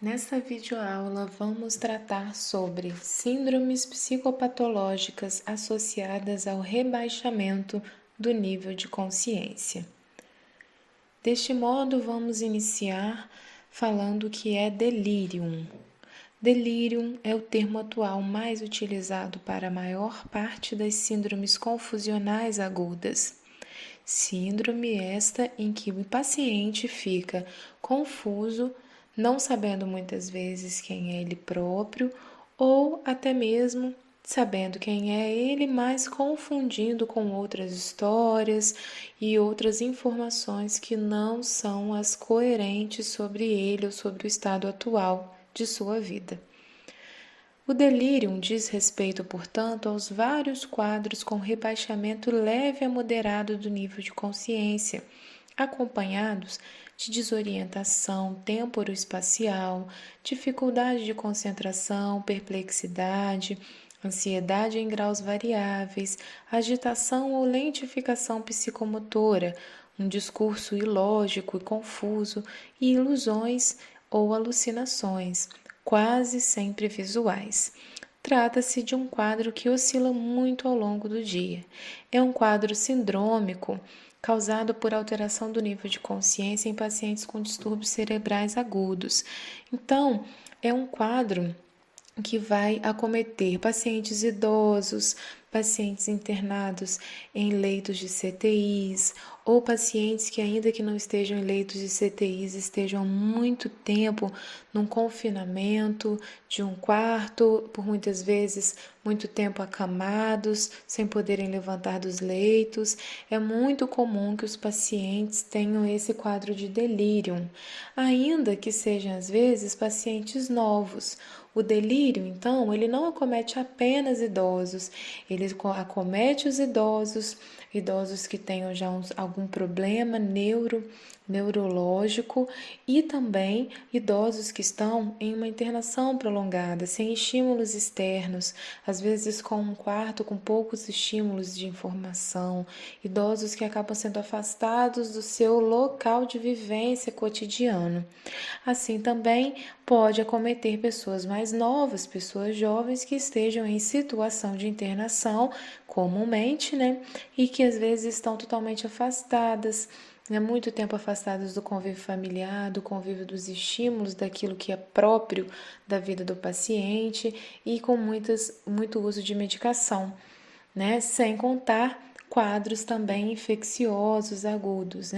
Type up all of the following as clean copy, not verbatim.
Nesta videoaula, vamos tratar sobre síndromes psicopatológicas associadas ao rebaixamento do nível de consciência. Deste modo, vamos iniciar falando o que é delírium. Delírium é o termo atual mais utilizado para a maior parte das síndromes confusionais agudas. Síndrome esta em que o paciente fica confuso, não sabendo muitas vezes quem é ele próprio, ou até mesmo sabendo quem é ele, mas confundindo com outras histórias e outras informações que não são as coerentes sobre ele ou sobre o estado atual de sua vida. O delírio diz respeito, portanto, aos vários quadros com rebaixamento leve a moderado do nível de consciência, acompanhados de desorientação temporoespacial, dificuldade de concentração, perplexidade, ansiedade em graus variáveis, agitação ou lentificação psicomotora, um discurso ilógico e confuso e ilusões ou alucinações quase sempre visuais. Trata-se de um quadro que oscila muito ao longo do dia. É um quadro sindrômico causado por alteração do nível de consciência em pacientes com distúrbios cerebrais agudos. Então, é um quadro que vai acometer pacientes idosos, pacientes internados em leitos de CTIs ou pacientes que, ainda que não estejam em leitos de CTIs, estejam há muito tempo num confinamento de um quarto, por muitas vezes muito tempo acamados, sem poderem levantar dos leitos. É muito comum que os pacientes tenham esse quadro de delírio, ainda que sejam às vezes pacientes novos. O delírio, então, ele não acomete apenas idosos, ele acomete os idosos que tenham já algum problema neurológico e também idosos que estão em uma internação prolongada, sem estímulos externos, às vezes com um quarto com poucos estímulos de informação, idosos que acabam sendo afastados do seu local de vivência cotidiano. Assim também pode acometer pessoas mais novas, pessoas jovens que estejam em situação de internação comumente, e que às vezes estão totalmente afastadas, muito tempo afastadas do convívio familiar, do convívio dos estímulos, daquilo que é próprio da vida do paciente e com muito uso de medicação, sem contar quadros também infecciosos agudos,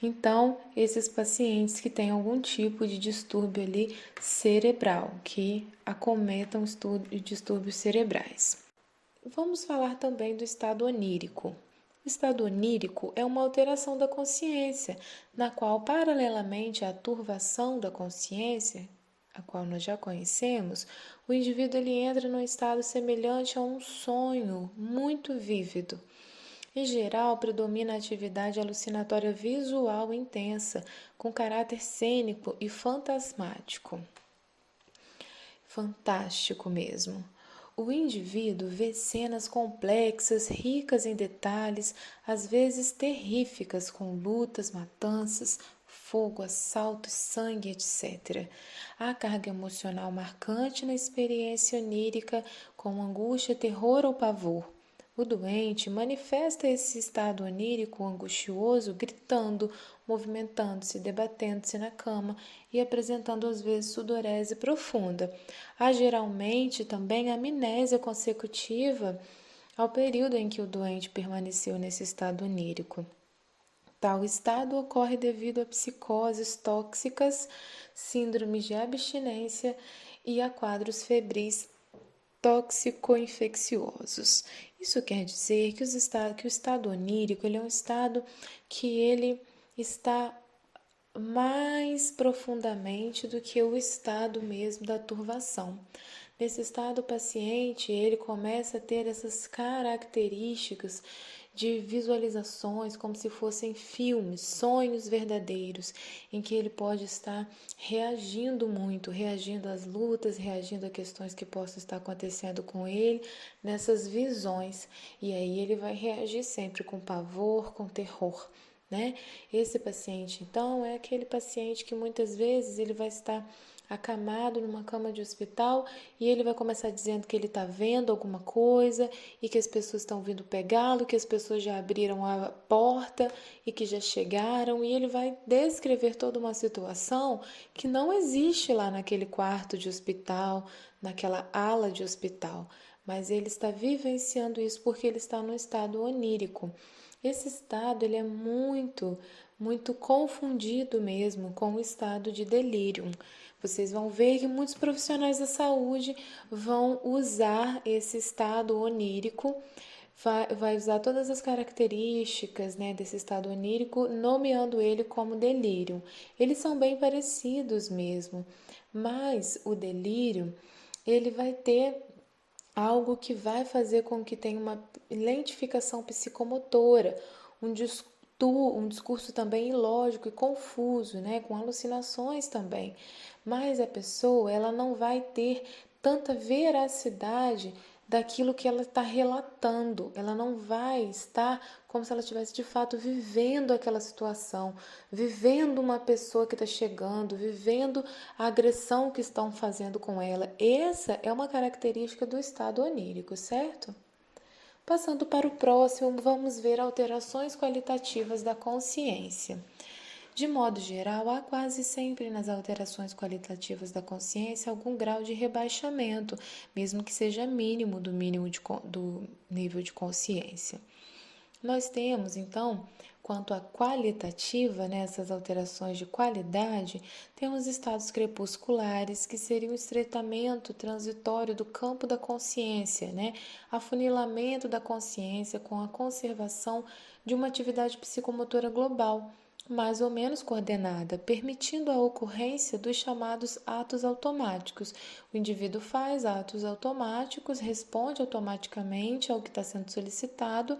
Então, esses pacientes que têm algum tipo de distúrbio ali cerebral, que acometam distúrbios cerebrais. Vamos falar também do estado onírico. O estado onírico é uma alteração da consciência, na qual, paralelamente à turvação da consciência, a qual nós já conhecemos, o indivíduo ele entra num estado semelhante a um sonho muito vívido. Em geral, predomina a atividade alucinatória visual intensa, com caráter cênico e fantasmático. Fantástico mesmo. O indivíduo vê cenas complexas, ricas em detalhes, às vezes terríficas, com lutas, matanças, fogo, assaltos, sangue, etc. Há carga emocional marcante na experiência onírica, como angústia, terror ou pavor. O doente manifesta esse estado onírico angustioso gritando, movimentando-se, debatendo-se na cama e apresentando às vezes sudorese profunda. Há geralmente também amnésia consecutiva ao período em que o doente permaneceu nesse estado onírico. Tal estado ocorre devido a psicoses tóxicas, síndromes de abstinência e a quadros febris tóxico-infecciosos. Isso quer dizer que o estado onírico ele é um estado que ele está mais profundamente do que o estado mesmo da turvação. Nesse estado, o paciente ele começa a ter essas características de visualizações como se fossem filmes, sonhos verdadeiros, em que ele pode estar reagindo muito, reagindo às lutas, reagindo a questões que possam estar acontecendo com ele nessas visões. E aí ele vai reagir sempre com pavor, com terror. né? Esse paciente, então, é aquele paciente que muitas vezes ele vai estar acamado numa cama de hospital e ele vai começar dizendo que ele está vendo alguma coisa e que as pessoas estão vindo pegá-lo, que as pessoas já abriram a porta e que já chegaram, e ele vai descrever toda uma situação que não existe lá naquele quarto de hospital, naquela ala de hospital, mas ele está vivenciando isso porque ele está no estado onírico. Esse estado ele é muito confundido mesmo com o estado de delírio. Vocês vão ver que muitos profissionais da saúde vão usar esse estado onírico, vai usar todas as características, né, desse estado onírico, nomeando ele como delírio. Eles são bem parecidos mesmo, mas o delírio ele vai ter algo que vai fazer com que tenha uma lentificação psicomotora, um discurso também ilógico e confuso, né, com alucinações também. Mas a pessoa, ela não vai ter tanta veracidade daquilo que ela está relatando. Ela não vai estar como se ela estivesse de fato vivendo aquela situação, vivendo uma pessoa que está chegando, vivendo a agressão que estão fazendo com ela. Essa é uma característica do estado onírico, certo? Passando para o próximo, vamos ver alterações qualitativas da consciência. De modo geral, há quase sempre nas alterações qualitativas da consciência algum grau de rebaixamento, mesmo que seja mínimo do nível de consciência. Nós temos, então, quanto à qualitativa, nessas alterações de qualidade, temos estados crepusculares, que seriam o estreitamento transitório do campo da consciência, né? Afunilamento da consciência com a conservação de uma atividade psicomotora global, mais ou menos coordenada, permitindo a ocorrência dos chamados atos automáticos. O indivíduo faz atos automáticos, responde automaticamente ao que está sendo solicitado,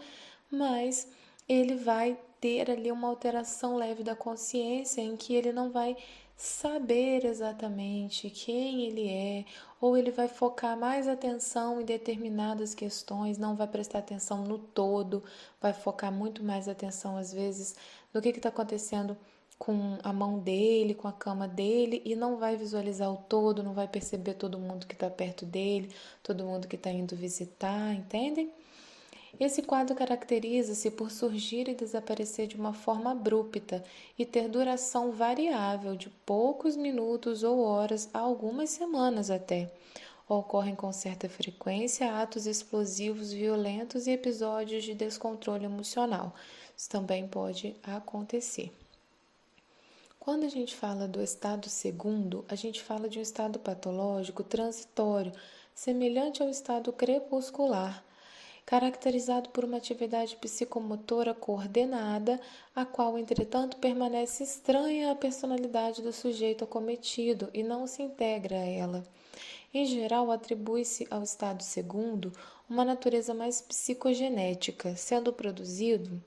mas ele vai ter ali uma alteração leve da consciência em que ele não vai saber exatamente quem ele é, ou ele vai focar mais atenção em determinadas questões, não vai prestar atenção no todo, vai focar muito mais atenção às vezes no que está acontecendo com a mão dele, com a cama dele, e não vai visualizar o todo, não vai perceber todo mundo que está perto dele, todo mundo que está indo visitar, entendem? Esse quadro caracteriza-se por surgir e desaparecer de uma forma abrupta e ter duração variável de poucos minutos ou horas a algumas semanas até. Ocorrem com certa frequência atos explosivos violentos e episódios de descontrole emocional. Isso também pode acontecer. Quando a gente fala do estado segundo, a gente fala de um estado patológico transitório, semelhante ao estado crepuscular, caracterizado por uma atividade psicomotora coordenada, a qual, entretanto, permanece estranha à personalidade do sujeito acometido e não se integra a ela. Em geral, atribui-se ao estado segundo uma natureza mais psicogenética, sendo produzido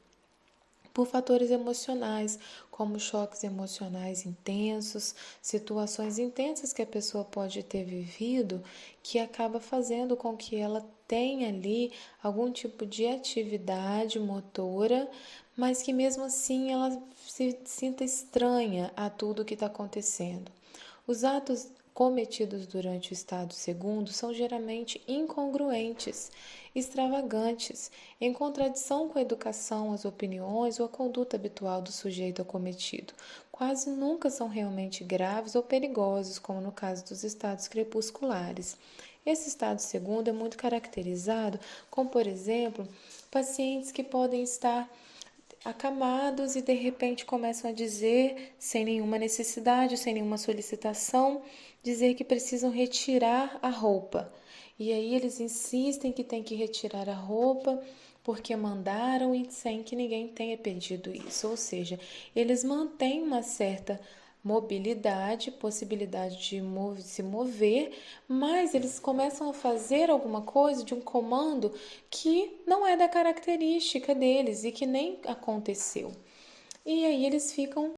por fatores emocionais, como choques emocionais intensos, situações intensas que a pessoa pode ter vivido, que acaba fazendo com que ela tenha ali algum tipo de atividade motora, mas que mesmo assim ela se sinta estranha a tudo que está acontecendo. Os atos cometidos durante o estado segundo são geralmente incongruentes, extravagantes, em contradição com a educação, as opiniões ou a conduta habitual do sujeito acometido. Quase nunca são realmente graves ou perigosos, como no caso dos estados crepusculares. Esse estado segundo é muito caracterizado com, por exemplo, pacientes que podem estar acamados e de repente começam a dizer, sem nenhuma necessidade, sem nenhuma solicitação, dizer que precisam retirar a roupa. E aí eles insistem que tem que retirar a roupa porque mandaram e sem que ninguém tenha pedido isso. Ou seja, eles mantêm uma certa mobilidade, possibilidade de se mover, mas eles começam a fazer alguma coisa de um comando que não é da característica deles e que nem aconteceu. E aí eles ficam